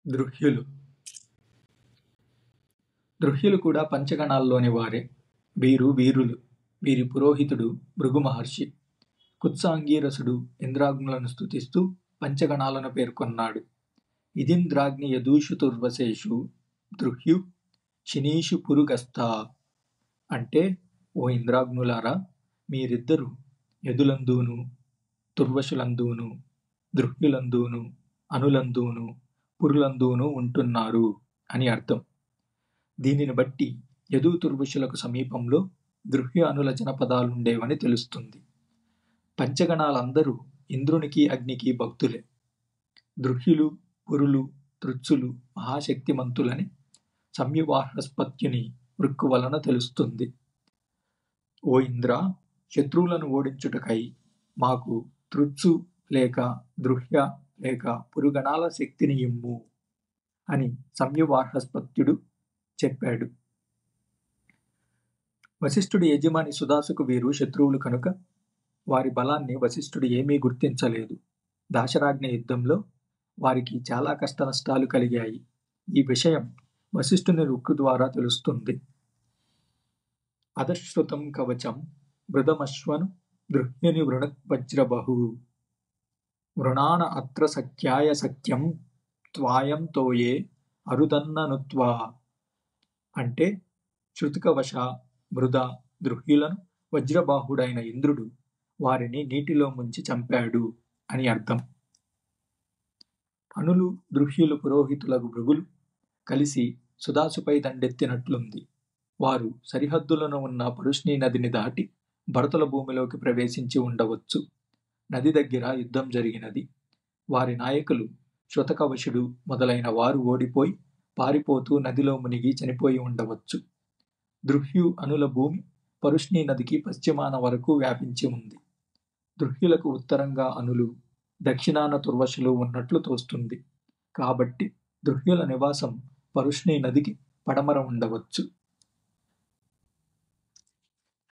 దృహ్యులు దృహ్యులు కూడా పంచగణాల్లోని వారే. వీరు వీరులు. వీరి పురోహితుడు భృగు మహర్షి. కుత్సాంగీరసుడు ఇంద్రాగ్నులను స్తుతిస్తూ పంచగణాలను పేర్కొన్నాడు. ఇదింద్రాగ్ని యదూషుతుర్వశేషు దృహ్యు శినీషు పురుగస్తా. అంటే, ఓ ఇంద్రాగ్నులారా, మీరిద్దరు యదులందూను, తుర్వశులందూను, దృహ్యులందూను, అనులందూను, పురులందూను ఉంటున్నారు అని అర్థం. దీనిని బట్టి యదు తుర్వశులకు సమీపంలో దృహ్య అనుల జనపదాలుండేవని తెలుస్తుంది. పంచగణాలందరూ ఇంద్రునికి అగ్నికి భక్తులే. దృహ్యులు, పురులు, తృత్సులు మహాశక్తిమంతులని సంయువాహస్పత్యుని వృక్కు వలన తెలుస్తుంది. ఓ ఇంద్ర, శత్రువులను ఓడించుటకై మాకు తృత్సు లేక దృహ్య లేక పురుగణాల శక్తిని ఇమ్ము అని సంయువాహస్పత్యుడు చెప్పాడు. వశిష్ఠుడి యజమాని సుదాసుకు వీరు శత్రువులు కనుక వారి బలాన్ని వశిష్ఠుడు ఏమీ గుర్తించలేదు. దాశరాజ్ఞి యుద్ధంలో వారికి చాలా కష్టనష్టాలు కలిగాయి. ఈ విషయం వశిష్ఠుని రుక్కు ద్వారా తెలుస్తుంది. అధశ్రుతం కవచం మృదమశ్వను దృహ్యుని వృణద్వజ్రబహు వృణాన అత్ర సఖ్యాయ సఖ్యం త్వాయం తోయే అరుదన్ననుత్వా. అంటే, శృతికవశ, మృద, దృహ్యులను వజ్రబాహుడైన ఇంద్రుడు వారిని నీటిలో ముంచి చంపాడు అని అర్థం. అనులు, దృహ్యులు పురోహితులకు భృగులు కలిసి సుదాసుపై దండెత్తినట్లుంది. వారు సరిహద్దులను ఉన్న పరుష్ణీ నదిని దాటి భరతుల భూమిలోకి ప్రవేశించి ఉండవచ్చు. నది దగ్గర యుద్ధం జరిగినది. వారి నాయకులు శృతకవశుడు మొదలైన వారు ఓడిపోయి పారిపోతూ నదిలో మునిగి చనిపోయి ఉండవచ్చు. దృహ్యు అనుల భూమి పరుష్ణీ నదికి పశ్చిమాన వరకు వ్యాపించి ఉంది. దృహ్యులకు ఉత్తరంగా అనులు, దక్షిణాన తుర్వశులు ఉన్నట్లు తోస్తుంది. కాబట్టి దృహ్యుల నివాసం పరుష్ణీ నదికి పడమర ఉండవచ్చు.